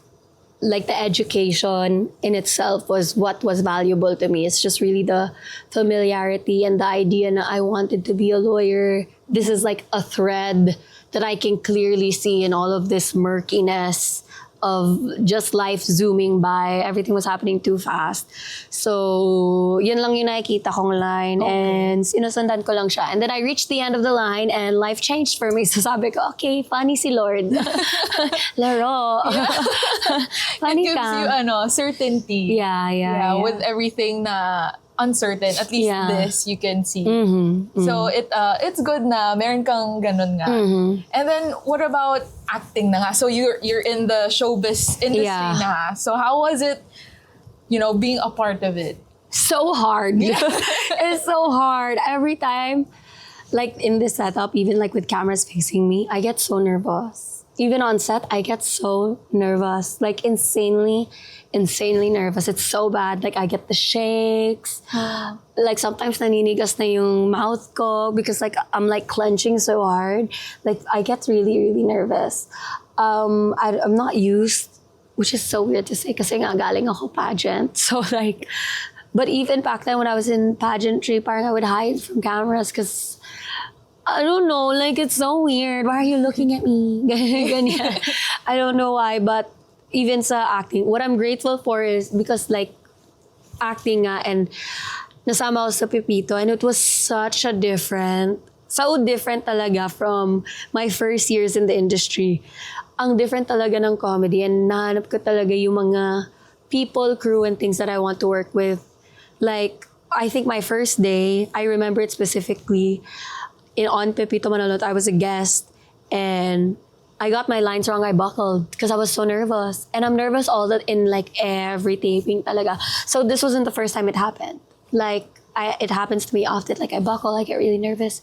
[SPEAKER 2] the education in itself was what was valuable to me. It's just really the familiarity and the idea that I wanted to be a lawyer. This is like a thread that I can clearly see in all of this murkiness of just life zooming by. Everything was happening too fast. So, yun lang yung nakikita kong line. And sinusundan ko lang siya. And then I reached the end of the line and life changed for me. So sabi ko, okay, funny si Lord. Laro. Funny
[SPEAKER 4] It gives
[SPEAKER 2] ka.
[SPEAKER 4] you certainty.
[SPEAKER 2] Yeah.
[SPEAKER 4] With everything na uncertain, at least
[SPEAKER 2] Yeah.
[SPEAKER 4] this you can see.
[SPEAKER 2] Mm-hmm.
[SPEAKER 4] So it's good na meron kang ganun nga. And then what about acting na nga? So you're in the showbiz industry
[SPEAKER 2] Yeah.
[SPEAKER 4] na nga. So how was it, being a part of it?
[SPEAKER 2] So hard. It's so hard. Every time, like in this setup, even like with cameras facing me, I get so nervous. Even on set, I get so nervous. Like insanely nervous. It's so bad. Like I get the shakes. Like sometimes naninigas na yung mouth ko because like I'm like clenching so hard. Like I get really, really nervous. I'm not used, which is so weird to say kasi nga galing ako pageant. So like, but even back then when I was in pageantry, parang I would hide from cameras because I don't know, like it's so weird. Why are you looking at me? Ganyan. I don't know why, but even sa acting, what I'm grateful for is because like acting nga and nasama ako sa Pepito and it was so different talaga from my first years in the industry. Ang different talaga ng comedy and nahanap ko talaga yung mga people, crew, and things that I want to work with. Like, I think my first day, I remember it specifically, on Pepito Manaloto, I was a guest, and I got my lines wrong. I buckled because I was so nervous. And I'm nervous all that in like every taping talaga. So this wasn't the first time it happened. Like, it happens to me often. Like, I buckle, I get really nervous.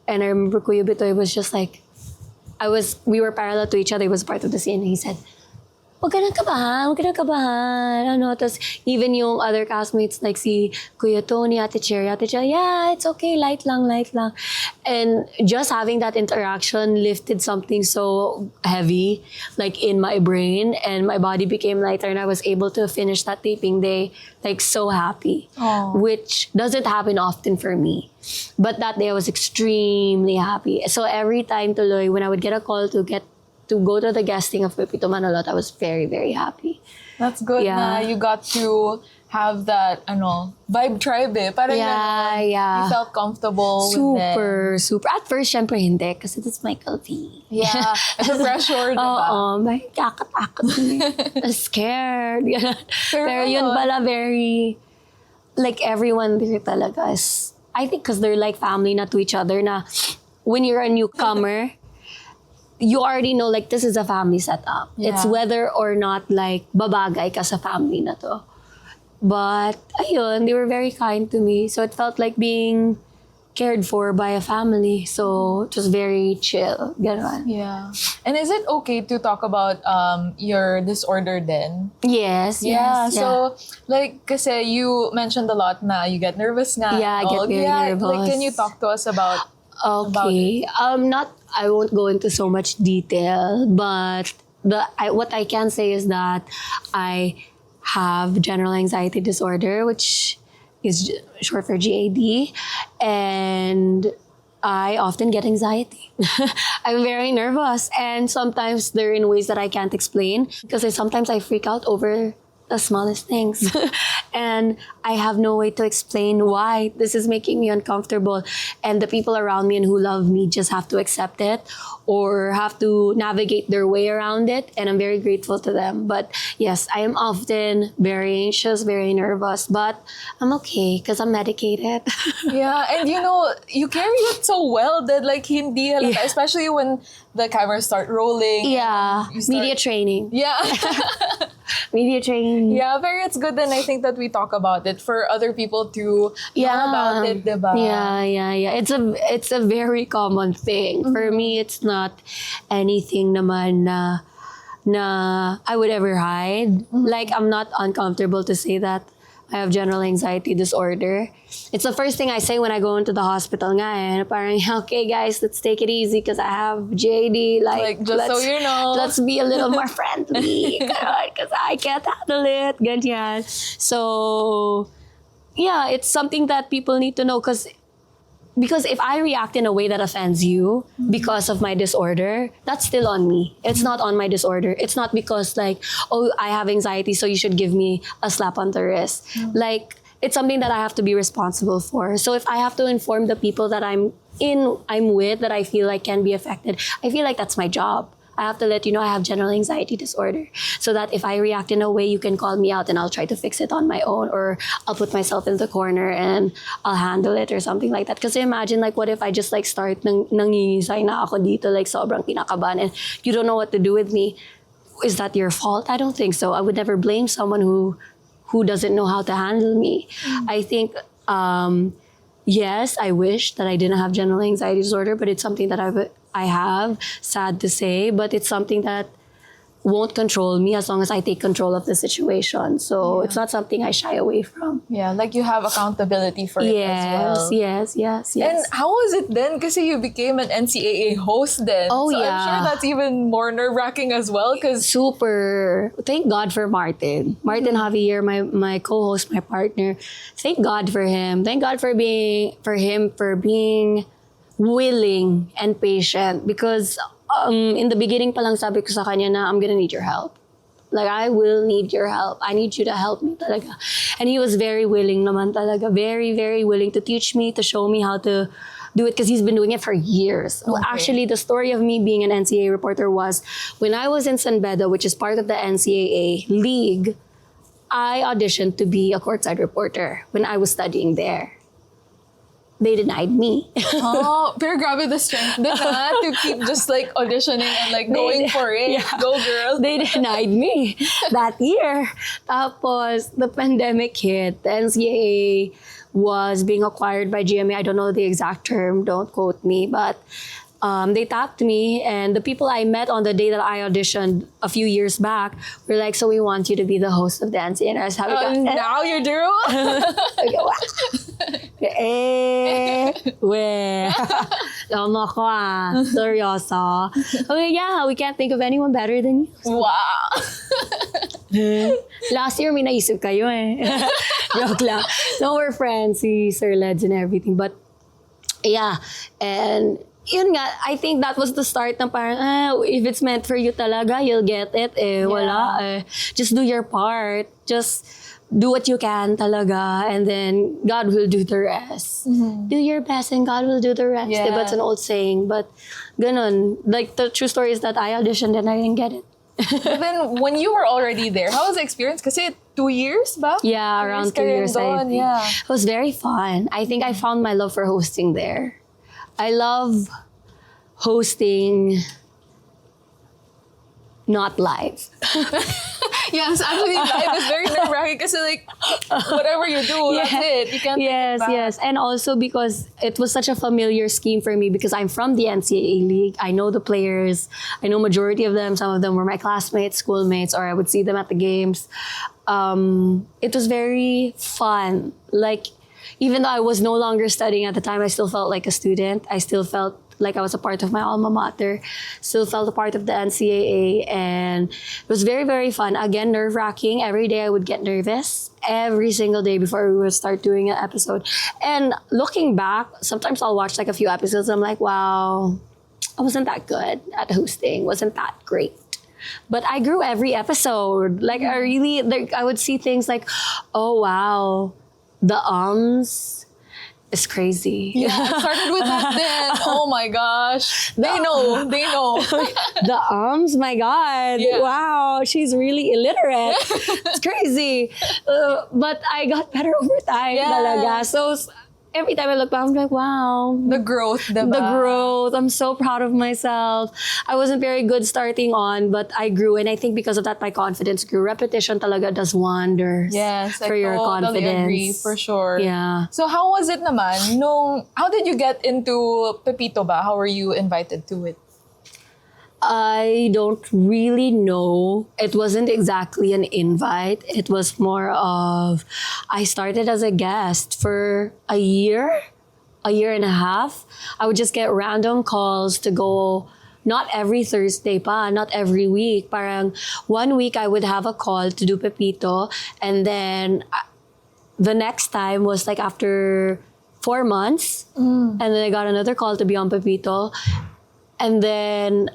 [SPEAKER 2] And I remember Kuya Bitoy was just like, we were parallel to each other. He was part of the scene. And he said, huwag ka nang kabahan, huwag ka nang kabahan. Ano, tas even yung other castmates like si Kuya Tony, Ate Cherry, yeah, it's okay, light lang, light lang. And just having that interaction lifted something so heavy, like in my brain, and my body became lighter, and I was able to finish that taping day like so happy, which doesn't happen often for me. But that day I was extremely happy. So every time tuloy, when I would get a call to go to the guesting of Pepito Manaloto, I was very, very happy.
[SPEAKER 4] That's good na you got to have that, vibe tribe eh. Parang you felt comfortable with them.
[SPEAKER 2] Super. At first, syempre hindi, kasi it's Michael V.
[SPEAKER 4] Yeah. It's a pressure, diba?
[SPEAKER 2] Oo, may kakat-akot. I'm scared. Pero yun pala very, like everyone there talaga is, I think because they're like family na to each other na when you're a newcomer, you already know like this is a family setup.
[SPEAKER 4] Yeah.
[SPEAKER 2] It's whether or not like babagay ka sa family na to. But ayun, they were very kind to me. So it felt like being cared for by a family. So it was very chill. Ganon.
[SPEAKER 4] Yeah. And is it okay to talk about your disorder then?
[SPEAKER 2] Yes.
[SPEAKER 4] Yeah.
[SPEAKER 2] Yes,
[SPEAKER 4] So like kasi you mentioned a lot na you get nervous nga.
[SPEAKER 2] Yeah, I get very nervous.
[SPEAKER 4] Like can you talk to us about
[SPEAKER 2] Okay. I won't go into so much detail, but what I can say is that I have general anxiety disorder, which is short for GAD, and I often get anxiety. I'm very nervous, and sometimes they're in ways that I can't explain because sometimes I freak out over the smallest things. And I have no way to explain why this is making me uncomfortable. And the people around me and who love me just have to accept it or have to navigate their way around it. And I'm very grateful to them. But yes, I am often very anxious, very nervous, but I'm okay because I'm medicated.
[SPEAKER 4] Yeah, and you carry it so well that like hindi halata, especially when the cameras start rolling.
[SPEAKER 2] Yeah, media training.
[SPEAKER 4] Yeah.
[SPEAKER 2] Media training.
[SPEAKER 4] Yeah, it's good, and I think that we talk about it for other people to know about it, diba?
[SPEAKER 2] Yeah. It's a very common thing. Mm-hmm. For me, it's not anything naman na I would ever hide. Mm-hmm. Like, I'm not uncomfortable to say that I have general anxiety disorder. It's the first thing I say when I go into the hospital nga eh. Parang, okay guys, let's take it easy because I have JD. Like
[SPEAKER 4] just so you know.
[SPEAKER 2] Let's be a little more friendly because I can't handle it. Ganyan. So, yeah, it's something that people need to know because if I react in a way that offends you because of my disorder, that's still on me. It's not on my disorder. It's not because like, oh, I have anxiety, so you should give me a slap on the wrist. Like, it's something that I have to be responsible for. So if I have to inform the people that I'm with, that I feel like can be affected, I feel like that's my job. I have to let you know I have general anxiety disorder so that if I react in a way, you can call me out and I'll try to fix it on my own, or I'll put myself in the corner and I'll handle it or something like that. Because imagine like, what if I just like start nangingisay na ako dito, like sobrang kinakabahan and you don't know what to do with me. Is that your fault? I don't think so. I would never blame someone who doesn't know how to handle me. I think, yes, I wish that I didn't have general anxiety disorder, but it's something that I have, sad to say, but it's something that won't control me as long as I take control of the situation. So it's not something I shy away from.
[SPEAKER 4] Yeah, like you have accountability for it as well.
[SPEAKER 2] Yes.
[SPEAKER 4] And how was it then? Kasi you became an NCAA host then.
[SPEAKER 2] Oh,
[SPEAKER 4] so
[SPEAKER 2] yeah.
[SPEAKER 4] I'm sure that's even more nerve-wracking as well.
[SPEAKER 2] Super. Thank God for Martin. Martin Javier, my co-host, my partner. Thank God for him. Thank God for being willing and patient, because in the beginning pa lang sabi ko sa kanya na I'm gonna need your help. Like, I will need your help. I need you to help me talaga. And he was very willing naman talaga. Very, very willing to teach me, to show me how to do it, because he's been doing it for years. Okay. Actually, the story of me being an NCAA reporter was when I was in San Beda, which is part of the NCAA league, I auditioned to be a courtside reporter when I was studying there. They denied me.
[SPEAKER 4] Oh, pero grabe the strength din to keep just like auditioning and like going for it.
[SPEAKER 2] Yeah.
[SPEAKER 4] Go girl.
[SPEAKER 2] They denied me that year. Tapos, the pandemic hit. The NCAA was being acquired by GMA. I don't know the exact term. Don't quote me. But they tapped me, and the people I met on the day that I auditioned a few years back were like, so we want you to be the host of the NCAA. And I was having
[SPEAKER 4] Now you do?
[SPEAKER 2] Lama ko seryoso. Okay, yeah, we can't think of anyone better than you.
[SPEAKER 4] Wow.
[SPEAKER 2] Last year, may naisip kayo eh. Joke lang. No, we're friends, si Sir Leds and everything. But, yeah. And, yun nga, I think that was the start ng parang, if it's meant for you talaga, you'll get it. Wala. Just do your part. Just do what you can talaga. And then, God will do the rest. Do your best and God will do the rest.
[SPEAKER 4] Yeah.
[SPEAKER 2] Diba? It's an old saying. But, ganun. Like, the true story is that I auditioned and I didn't get it.
[SPEAKER 4] But then when you were already there, how was the experience? Kasi 2 years ba?
[SPEAKER 2] Yeah, around 2 years. I think.
[SPEAKER 4] Yeah.
[SPEAKER 2] It was very fun. I think I found my love for hosting there. I love hosting not live.
[SPEAKER 4] Yes, actually live is very nerve-wracking kasi like whatever you do, that's it. You can't take it back.
[SPEAKER 2] Yes. And also because it was such a familiar scheme for me because I'm from the NCAA league. I know the players. I know majority of them. Some of them were my classmates, schoolmates, or I would see them at the games. It was very fun. Like, even though I was no longer studying at the time, I still felt like a student. I still felt like I was a part of my alma mater, still felt a part of the NCAA, and it was very, very fun. Again, nerve-wracking. Every day I would get nervous. Every single day before we would start doing an episode. And looking back, sometimes I'll watch like a few episodes and I'm like, wow, I wasn't that good at hosting. Wasn't that great. But I grew every episode. Like I would see things like, oh wow, the is crazy.
[SPEAKER 4] Yeah, it started with that then. Oh my gosh. They know.
[SPEAKER 2] The my God.
[SPEAKER 4] Yeah.
[SPEAKER 2] Wow, she's really illiterate. It's crazy. But I got better over time talaga. So every time I look back, I'm like, wow.
[SPEAKER 4] The growth, diba?
[SPEAKER 2] The growth. I'm so proud of myself. I wasn't very good starting on, but I grew. And I think because of that, my confidence grew. Repetition talaga does wonders
[SPEAKER 4] Yes,
[SPEAKER 2] for
[SPEAKER 4] I
[SPEAKER 2] your
[SPEAKER 4] totally
[SPEAKER 2] confidence.
[SPEAKER 4] agree, for sure.
[SPEAKER 2] Yeah.
[SPEAKER 4] So how was it naman? How did you get into Pepito ba? How were you invited to it?
[SPEAKER 2] I don't really know. It wasn't exactly an invite. It was more of, I started as a guest for a year and a half. I would just get random calls to go, not every Thursday pa, not every week. Parang 1 week I would have a call to do Pepito, and then the next time was like after 4 months, and then I got another call to be on Pepito, and then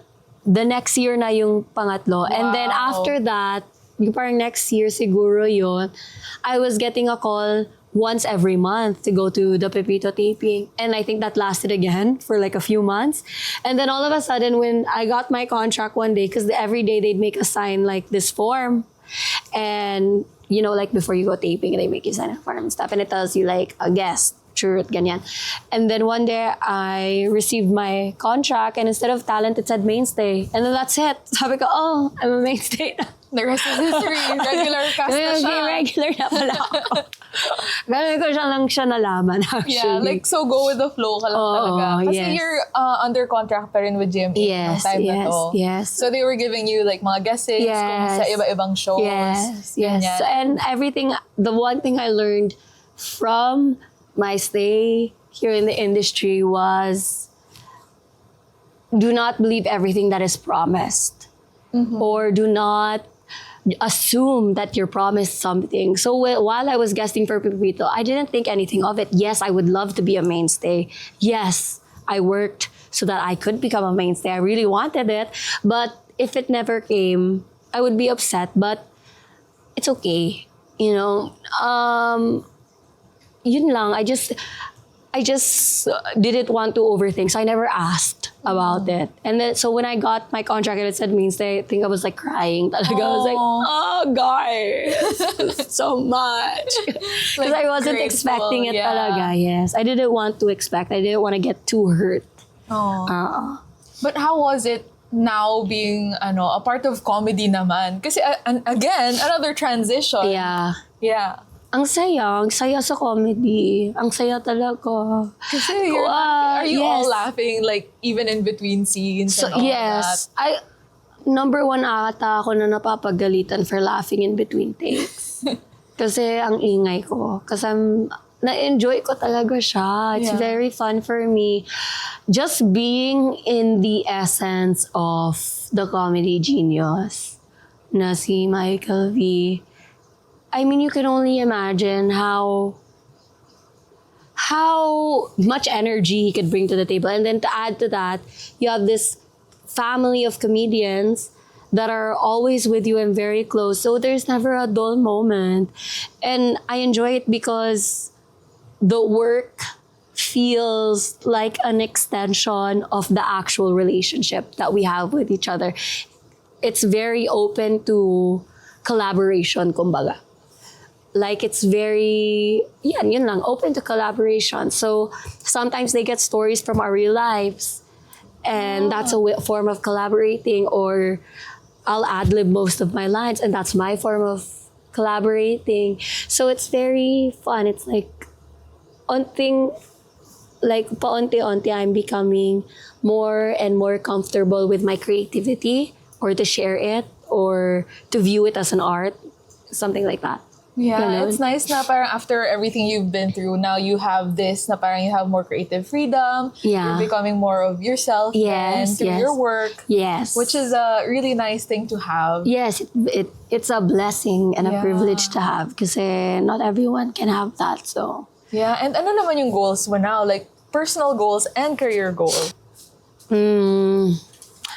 [SPEAKER 2] the next year na yung pangatlo. And then after that, yung parang next year siguro yun, I was getting a call once every month to go to the Pepito taping. And I think that lasted again for like a few months. And then all of a sudden when I got my contract one day, because every day they'd make us sign like this form. And, you know, like before you go taping, they make you sign a form and stuff. And it tells you like a guest. Churut, ganyan. And then one day, I received my contract and instead of talent, it said mainstay. And then that's it. Sabi ko, oh, I'm a mainstay na.
[SPEAKER 4] The rest is history. Regular cast na siya.
[SPEAKER 2] Regular na pala ako. Ganun ko siya nalaman, actually.
[SPEAKER 4] Yeah, like so go with the flow ka lang talaga. Kasi
[SPEAKER 2] yes.
[SPEAKER 4] you're under contract pa rin with GMA ng time na to.
[SPEAKER 2] Yes.
[SPEAKER 4] So they were giving you like mga guesses kung sa iba-ibang shows.
[SPEAKER 2] Yes.
[SPEAKER 4] Ganyan.
[SPEAKER 2] So, and everything, the one thing I learned from my stay here in the industry was do not believe everything that is promised. Or do not assume that you're promised something. So while I was guesting for Pepito, I didn't think anything of it. Yes, I would love to be a mainstay. Yes, I worked so that I could become a mainstay. I really wanted it. But if it never came, I would be upset. But it's okay. You know, yun lang. I just didn't want to overthink. So I never asked. about it. And then, so when I got my contract and it said mainstay, I think I was like crying. Talaga. I was like, oh, guys, so much. Because I wasn't
[SPEAKER 4] grateful,
[SPEAKER 2] expecting it talaga, yes. I didn't want to expect. I didn't want to get too hurt.
[SPEAKER 4] But how was it now being a part of comedy naman? Kasi again, another transition.
[SPEAKER 2] Yeah.
[SPEAKER 4] Yeah.
[SPEAKER 2] Ang saya sa comedy. Ang saya talaga.
[SPEAKER 4] Kasi are you all laughing like even in between scenes and all
[SPEAKER 2] yes.
[SPEAKER 4] that?
[SPEAKER 2] Number one ata ako na napapagalitan for laughing in between takes. Kasi ang ingay ko. Kasi na-enjoy ko talaga siya. It's very fun for me. Just being in the essence of the comedy genius na si Michael V. I mean, you can only imagine how much energy he could bring to the table. And then to add to that, you have this family of comedians that are always with you and very close. So there's never a dull moment. And I enjoy it because the work feels like an extension of the actual relationship that we have with each other. It's very open to collaboration, kumbaga. Like it's very, yun lang, open to collaboration. So sometimes they get stories from our real lives and that's a form of collaborating, or I'll ad-lib most of my lines and that's my form of collaborating. So it's very fun. It's like, paunti-unti, I'm becoming more and more comfortable with my creativity, or to share it, or to view it as an art, something like that.
[SPEAKER 4] Yeah, it's nice na parang after everything you've been through, now you have this na parang you have more creative freedom.
[SPEAKER 2] Yeah.
[SPEAKER 4] You're becoming more of yourself through your work.
[SPEAKER 2] Yes.
[SPEAKER 4] Which is a really nice thing to have.
[SPEAKER 2] Yes, it's a blessing and a privilege to have kasi not everyone can have that, so.
[SPEAKER 4] Yeah, and ano naman yung goals mo now? Like personal goals and career goals?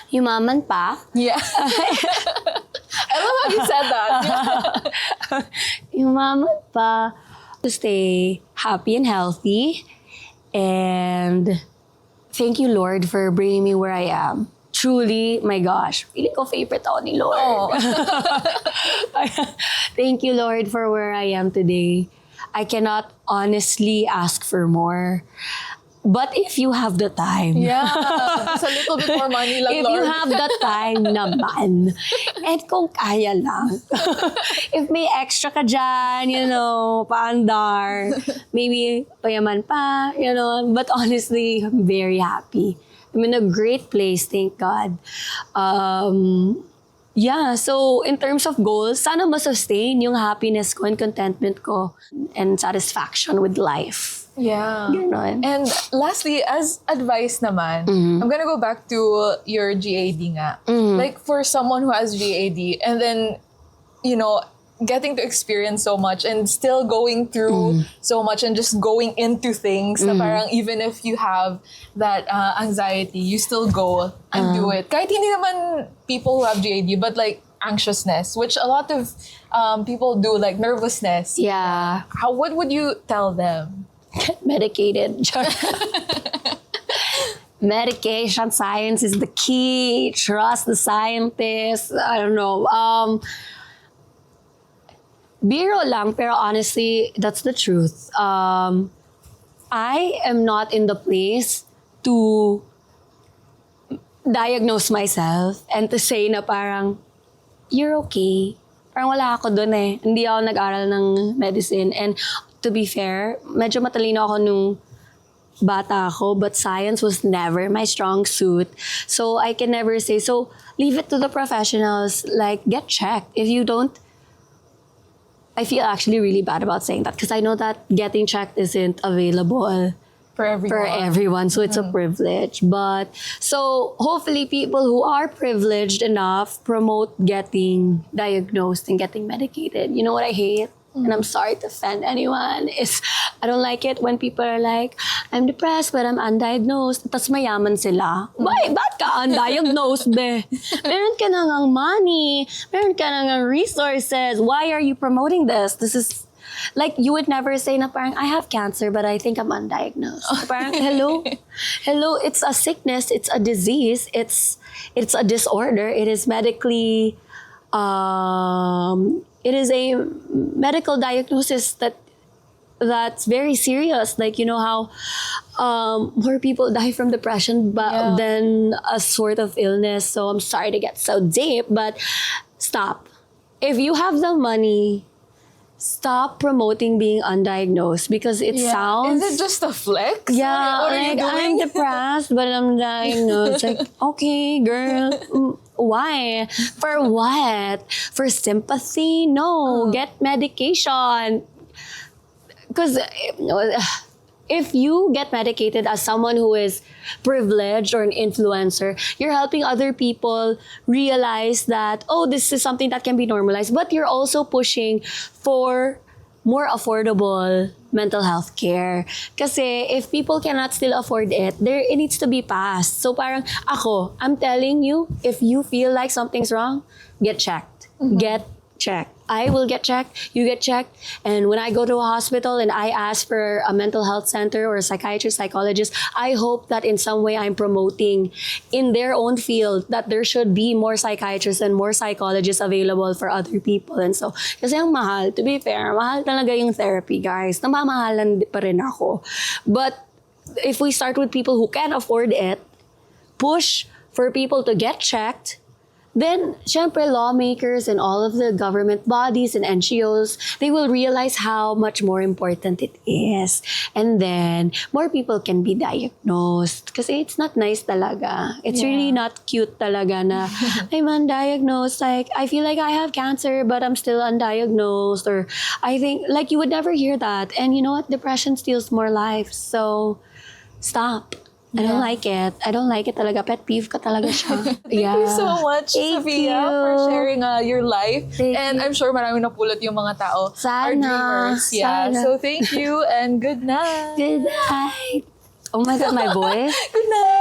[SPEAKER 2] Yumaman pa.
[SPEAKER 4] Yeah. I love how you said that.
[SPEAKER 2] Yumaman pa. To stay happy and healthy. And thank you, Lord, for bringing me where I am. Truly, my gosh, feeling ko favorite ako ni Lord. Thank you, Lord, for where I am today. I cannot honestly ask for more. But if you have the time.
[SPEAKER 4] Yeah, just a little bit more money lang,
[SPEAKER 2] If
[SPEAKER 4] Lord.
[SPEAKER 2] you have the time naman. And kung kaya lang. If may extra ka dyan, paandar. Maybe payaman pa, But honestly, I'm very happy. I'm in a great place, thank God. So in terms of goals, sana ma-sustain yung happiness ko and contentment ko and satisfaction with life.
[SPEAKER 4] Yeah.
[SPEAKER 2] Ganon.
[SPEAKER 4] And lastly, as advice naman, I'm gonna go back to your GAD nga. Like for someone who has GAD and then, getting to experience so much and still going through so much and just going into things na parang even if you have that anxiety, you still go and do it. Kahit hindi naman people who have GAD, but like anxiousness, which a lot of people do, like nervousness.
[SPEAKER 2] Yeah.
[SPEAKER 4] What would you tell them?
[SPEAKER 2] Get medicated. Medication science is the key. Trust the scientists. I don't know. Biro lang, pero honestly, that's the truth. I am not in the place to diagnose myself and to say na parang, you're okay. Parang wala ako dun eh. Hindi ako nag-aral ng medicine. And to be fair, medyo matalino ako nung bata ako, but science was never my strong suit. So I can never say, so leave it to the professionals. Like, get checked. If you don't, I feel actually really bad about saying that because I know that getting checked isn't available
[SPEAKER 4] For
[SPEAKER 2] everyone. So it's a privilege. But so hopefully people who are privileged enough promote getting diagnosed and getting medicated. You know what I hate? And I'm sorry to offend anyone, is I don't like it when people are like, I'm depressed but I'm undiagnosed. Tapos mayaman sila. Ba't ka undiagnosed be? Meron ka na ngang money. Meron ka na ngang resources. Why are you promoting this? This is Like, you would never say na parang, I have cancer, but I think I'm undiagnosed. Parang, hello? Hello, it's a sickness, it's a disease, it's a disorder, it is medically, it is a medical diagnosis that's very serious. Like, you know how more people die from depression than a sort of illness. So I'm sorry to get so deep, but stop. If you have the money, stop promoting being undiagnosed because it sounds...
[SPEAKER 4] Is it just a flex?
[SPEAKER 2] Yeah,
[SPEAKER 4] What are you
[SPEAKER 2] like,
[SPEAKER 4] doing?
[SPEAKER 2] I'm depressed, but I'm diagnosed. Like, okay, girl, why? For what? For sympathy? No, get medication. Because if you get medicated as someone who is privileged or an influencer, you're helping other people realize that, oh, this is something that can be normalized. But you're also pushing for more affordable mental health care. Kasi if people cannot still afford it, it needs to be passed. So parang I'm telling you, if you feel like something's wrong, get checked. Get checked. I will get checked, you get checked, and when I go to a hospital and I ask for a mental health center or a psychiatrist, psychologist, I hope that in some way I'm promoting in their own field that there should be more psychiatrists and more psychologists available for other people. And so, kasi ang mahal, to be fair, mahal talaga yung therapy, guys. Namamahalan pa rin ako. But if we start with people who can afford it, push for people to get checked, then, syempre, lawmakers and all of the government bodies and NGOs, they will realize how much more important it is. And then, more people can be diagnosed. Kasi it's not nice talaga. It's really not cute talaga na, I'm undiagnosed. Like, I feel like I have cancer, but I'm still undiagnosed. Or, I think, like, you would never hear that. And you know what? Depression steals more lives. So, stop. I don't like it. I don't like it talaga. Pet peeve ka talaga siya.
[SPEAKER 4] Thank you so much,
[SPEAKER 2] Thank
[SPEAKER 4] Sophia,
[SPEAKER 2] you.
[SPEAKER 4] for sharing your life.
[SPEAKER 2] Thank
[SPEAKER 4] and
[SPEAKER 2] you.
[SPEAKER 4] I'm sure maraming napulot yung mga tao. Our
[SPEAKER 2] Sana.
[SPEAKER 4] dreamers. Yeah.
[SPEAKER 2] Sana.
[SPEAKER 4] So thank you and good night.
[SPEAKER 2] Good night. Oh my God, my voice.
[SPEAKER 4] Good night.